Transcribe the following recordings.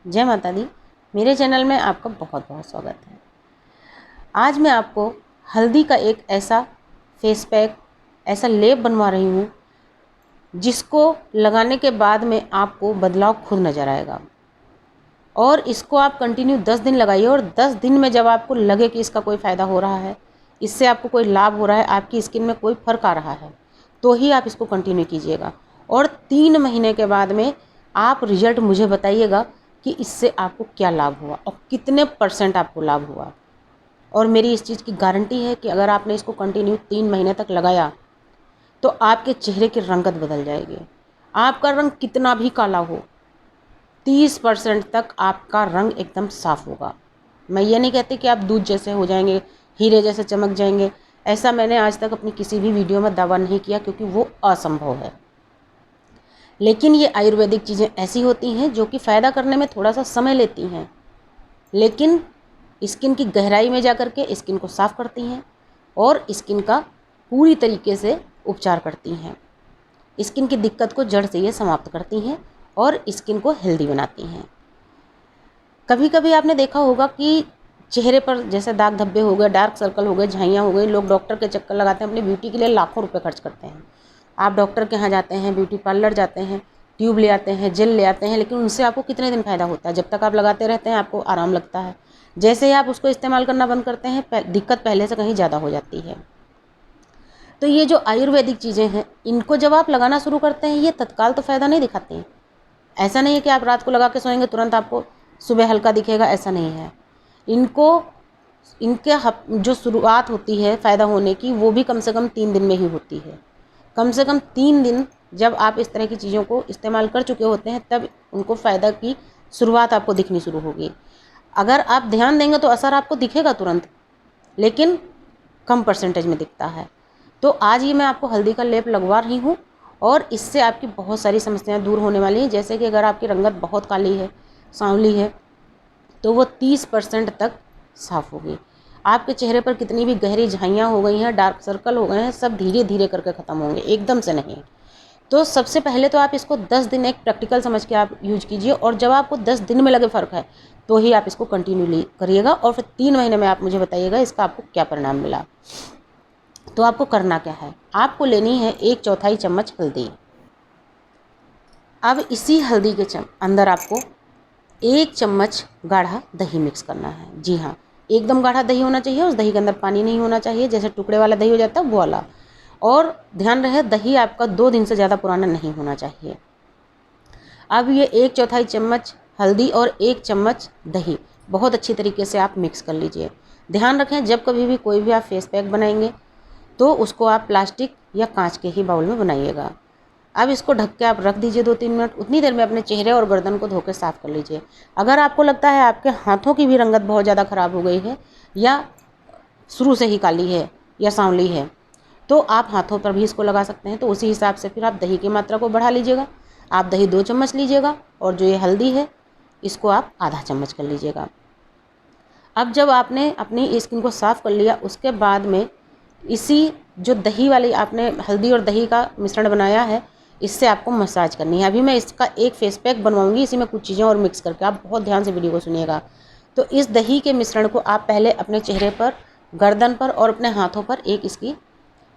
जय माता दी। मेरे चैनल में आपका बहुत बहुत स्वागत है। आज मैं आपको हल्दी का एक ऐसा फेस पैक, ऐसा लेप बनवा रही हूँ जिसको लगाने के बाद में आपको बदलाव खुद नज़र आएगा। और इसको आप कंटिन्यू 10 दिन लगाइए और 10 दिन में जब आपको लगे कि इसका कोई फ़ायदा हो रहा है, इससे आपको कोई लाभ हो रहा है, आपकी स्किन में कोई फ़र्क आ रहा है, तो ही आप इसको कंटिन्यू कीजिएगा। और 3 महीने के बाद में आप रिजल्ट मुझे बताइएगा कि इससे आपको क्या लाभ हुआ और कितने % आपको लाभ हुआ। और मेरी इस चीज़ की गारंटी है कि अगर आपने इसको कंटिन्यू 3 महीने तक लगाया तो आपके चेहरे की रंगत बदल जाएगी। आपका रंग कितना भी काला हो, 30% तक आपका रंग एकदम साफ होगा। मैं ये नहीं कहती कि आप दूध जैसे हो जाएंगे, हीरे जैसे चमक जाएंगे। ऐसा मैंने आज तक अपनी किसी भी वीडियो में दावा नहीं किया, क्योंकि वो असंभव है। लेकिन ये आयुर्वेदिक चीज़ें ऐसी होती हैं जो कि फ़ायदा करने में थोड़ा सा समय लेती हैं, लेकिन स्किन की गहराई में जाकर के स्किन को साफ़ करती हैं और स्किन का पूरी तरीके से उपचार करती हैं। स्किन की दिक्कत को जड़ से ये समाप्त करती हैं और स्किन को हेल्दी बनाती हैं। कभी कभी आपने देखा होगा कि चेहरे पर जैसे दाग धब्बे हो गए, डार्क सर्कल हो गए, झाइयाँ हो गई, लोग डॉक्टर के चक्कर लगाते हैं, अपनी ब्यूटी के लिए लाखों रुपए खर्च करते हैं। आप डॉक्टर के यहाँ जाते हैं, ब्यूटी पार्लर जाते हैं, ट्यूब ले आते हैं, जेल ले आते हैं, लेकिन उनसे आपको कितने दिन फ़ायदा होता है? जब तक आप लगाते रहते हैं आपको आराम लगता है। जैसे ही आप उसको इस्तेमाल करना बंद करते हैं, दिक्कत पहले से कहीं ज़्यादा हो जाती है। तो ये जो आयुर्वेदिक चीज़ें हैं, इनको जब आप लगाना शुरू करते हैं, ये तत्काल तो फ़ायदा नहीं दिखाती हैं। ऐसा नहीं है कि आप रात को लगा के सोएंगे तुरंत आपको सुबह हल्का दिखेगा, ऐसा नहीं है। इनके जो शुरुआत होती है फ़ायदा होने की, वो भी कम से कम 3 दिन में ही होती है। कम से कम 3 दिन जब आप इस तरह की चीज़ों को इस्तेमाल कर चुके होते हैं, तब उनको फ़ायदा की शुरुआत आपको दिखनी शुरू होगी। अगर आप ध्यान देंगे तो असर आपको दिखेगा तुरंत, लेकिन कम % में दिखता है। तो आज ये मैं आपको हल्दी का लेप लगवा रही हूँ और इससे आपकी बहुत सारी समस्याएं दूर होने वाली हैं। जैसे कि अगर आपकी रंगत बहुत काली है, सांवली है, तो वो 30% तक साफ़ होगी। आपके चेहरे पर कितनी भी गहरी झाइयाँ हो गई हैं, डार्क सर्कल हो गए हैं, सब धीरे धीरे करके ख़त्म होंगे, एकदम से नहीं। तो सबसे पहले तो आप इसको 10 दिन एक प्रैक्टिकल समझ के आप यूज कीजिए, और जब आपको 10 दिन में लगे फ़र्क है तो ही आप इसको कंटिन्यूली करिएगा, और फिर 3 महीने में आप मुझे बताइएगा इसका आपको क्या परिणाम मिला। तो आपको करना क्या है, आपको लेनी है 1/4 चम्मच हल्दी। अब इसी हल्दी के अंदर आपको 1 चम्मच गाढ़ा दही मिक्स करना है। जी हाँ, एकदम गाढ़ा दही होना चाहिए, उस दही के अंदर पानी नहीं होना चाहिए, जैसे टुकड़े वाला दही हो जाता है वो वाला। और ध्यान रहे, दही आपका 2 दिन से ज़्यादा पुराना नहीं होना चाहिए। अब ये 1/4 चम्मच हल्दी और 1 चम्मच दही बहुत अच्छी तरीके से आप मिक्स कर लीजिए। ध्यान रखें, जब कभी भी कोई भी आप फेस पैक बनाएंगे तो उसको आप प्लास्टिक या कांच के ही बाउल में बनाइएगा। अब इसको ढक के आप रख दीजिए 2-3 मिनट। उतनी देर में अपने चेहरे और गर्दन को धो के साफ़ कर लीजिए। अगर आपको लगता है आपके हाथों की भी रंगत बहुत ज़्यादा ख़राब हो गई है, या शुरू से ही काली है या सांवली है, तो आप हाथों पर भी इसको लगा सकते हैं। तो उसी हिसाब से फिर आप दही की मात्रा को बढ़ा लीजिएगा। आप दही 2 चम्मच लीजिएगा और जो ये हल्दी है इसको आप आधा चम्मच कर लीजिएगा। अब जब आपने अपनी स्किन को साफ़ कर लिया, उसके बाद में इसी जो दही वाली आपने हल्दी और दही का मिश्रण बनाया है, इससे आपको मसाज करनी है। अभी मैं इसका एक फेस पैक बनवाऊंगी, इसी में कुछ चीज़ें और मिक्स करके, आप बहुत ध्यान से वीडियो को सुनिएगा। तो इस दही के मिश्रण को आप पहले अपने चेहरे पर, गर्दन पर और अपने हाथों पर एक इसकी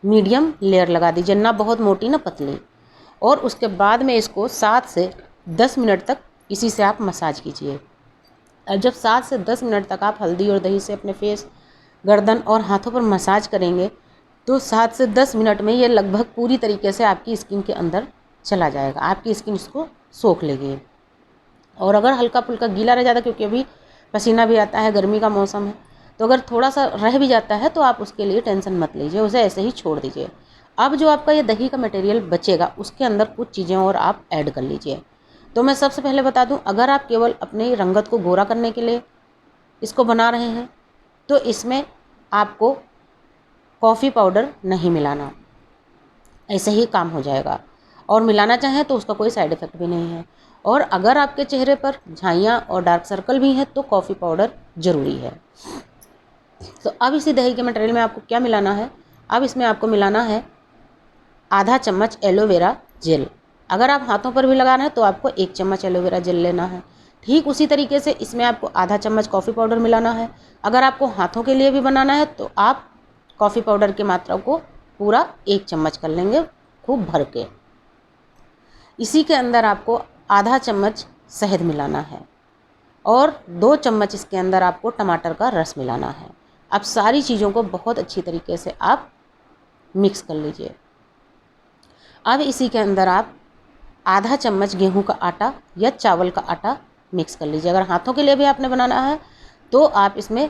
मीडियम लेयर लगा दीजिए, ना बहुत मोटी ना पतली। और उसके बाद में इसको 7 से 10 मिनट तक इसी से आप मसाज कीजिए। और जब 7 से 10 मिनट तक आप हल्दी और दही से अपने फेस, गर्दन और हाथों पर मसाज करेंगे, तो 7 से 10 मिनट में ये लगभग पूरी तरीके से आपकी स्किन के अंदर चला जाएगा। आपकी स्किन इसको सोख लेगी। और अगर हल्का फुल्का गीला रह जाता है, क्योंकि अभी पसीना भी आता है, गर्मी का मौसम है, तो अगर थोड़ा सा रह भी जाता है तो आप उसके लिए टेंशन मत लीजिए, उसे ऐसे ही छोड़ दीजिए। अब जो आपका ये दही का मटेरियल बचेगा, उसके अंदर कुछ चीज़ें और आप ऐड कर लीजिए। तो मैं सबसे पहले बता दूं, अगर आप केवल अपनी रंगत को गोरा करने के लिए इसको बना रहे हैं तो इसमें आपको कॉफ़ी पाउडर नहीं मिलाना, ऐसे ही काम हो जाएगा। और मिलाना चाहें तो उसका कोई साइड इफ़ेक्ट भी नहीं है। और अगर आपके चेहरे पर झाइयाँ और डार्क सर्कल भी हैं तो कॉफ़ी पाउडर ज़रूरी है। तो अब इसी दही के मटेरियल में आपको क्या मिलाना है, अब इसमें आपको मिलाना है आधा चम्मच एलोवेरा जेल। अगर आप हाथों पर भी लगा रहे हैं तो आपको 1 चम्मच एलोवेरा जेल लेना है। ठीक उसी तरीके से इसमें आपको आधा चम्मच कॉफ़ी पाउडर मिलाना है। अगर आपको हाथों के लिए भी बनाना है तो आप कॉफ़ी पाउडर की मात्रा को पूरा 1 चम्मच कर लेंगे खूब भर के। इसी के अंदर आपको आधा चम्मच शहद मिलाना है और 2 चम्मच इसके अंदर आपको टमाटर का रस मिलाना है। अब सारी चीज़ों को बहुत अच्छी तरीके से आप मिक्स कर लीजिए। अब इसी के अंदर आप आधा चम्मच गेहूं का आटा या चावल का आटा मिक्स कर लीजिए। अगर हाथों के लिए भी आपने बनाना है तो आप इसमें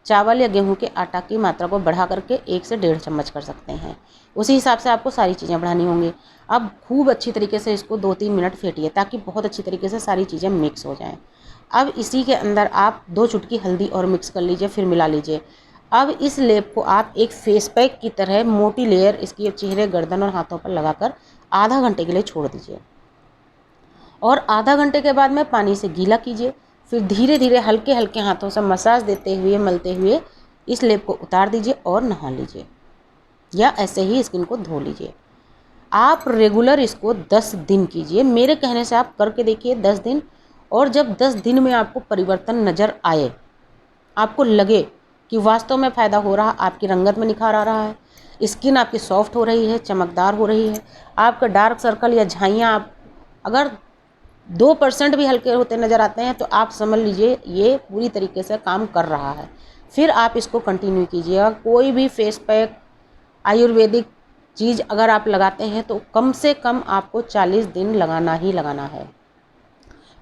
चावल या गेहूं के आटा की मात्रा को बढ़ा करके 1 से 1.5 चम्मच कर सकते हैं। उसी हिसाब से आपको सारी चीज़ें बढ़ानी होंगी। अब खूब अच्छी तरीके से इसको 2-3 मिनट फेंटिए ताकि बहुत अच्छी तरीके से सारी चीज़ें मिक्स हो जाएं। अब इसी के अंदर आप 2 चुटकी हल्दी और मिक्स कर लीजिए, फिर मिला लीजिए। अब इस लेप को आप एक फेस पैक की तरह मोटी लेयर इसकी चेहरे, गर्दन और हाथों पर लगाकर आधा घंटे के लिए छोड़ दीजिए और आधा घंटे के बाद में पानी से गीला कीजिए। फिर धीरे धीरे हल्के हल्के हाथों से मसाज देते हुए, मलते हुए इस लेप को उतार दीजिए और नहा लीजिए या ऐसे ही स्किन को धो लीजिए। आप रेगुलर इसको 10 दिन कीजिए। मेरे कहने से आप करके देखिए 10 दिन, और जब 10 दिन में आपको परिवर्तन नज़र आए, आपको लगे कि वास्तव में फ़ायदा हो रहा, आपकी रंगत में निखार आ रहा है, स्किन आपकी सॉफ्ट हो रही है, चमकदार हो रही है, आपका डार्क सर्कल या झाइयाँ आप अगर 2% भी हल्के होते नज़र आते हैं तो आप समझ लीजिए ये पूरी तरीके से काम कर रहा है। फिर आप इसको कंटिन्यू कीजिएगा। कोई भी फेस पैक, आयुर्वेदिक चीज़ अगर आप लगाते हैं तो कम से कम आपको 40 दिन लगाना ही लगाना है।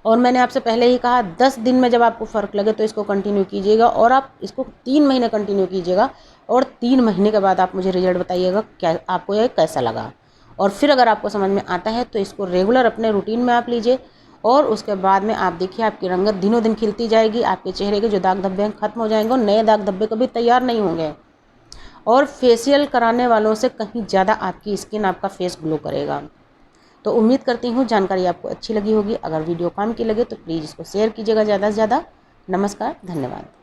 और मैंने आपसे पहले ही कहा 10 दिन में जब आपको फ़र्क लगे तो इसको कंटिन्यू कीजिएगा और आप इसको 3 महीने कंटिन्यू कीजिएगा और 3 महीने के बाद आप मुझे रिजल्ट बताइएगा क्या आपको ये कैसा लगा। और फिर अगर आपको समझ में आता है तो इसको रेगुलर अपने रूटीन में आप लीजिए और उसके बाद में आप देखिए आपकी रंगत दिनों दिन खिलती जाएगी। आपके चेहरे के जो दाग धब्बे हैं खत्म हो जाएंगे और नए दाग धब्बे कभी तैयार नहीं होंगे और फेशियल कराने वालों से कहीं ज़्यादा आपकी स्किन, आपका फेस ग्लो करेगा। तो उम्मीद करती हूँ जानकारी आपको अच्छी लगी होगी। अगर वीडियो काम की लगे तो प्लीज़ इसको शेयर कीजिएगा ज़्यादा से ज़्यादा। नमस्कार, धन्यवाद।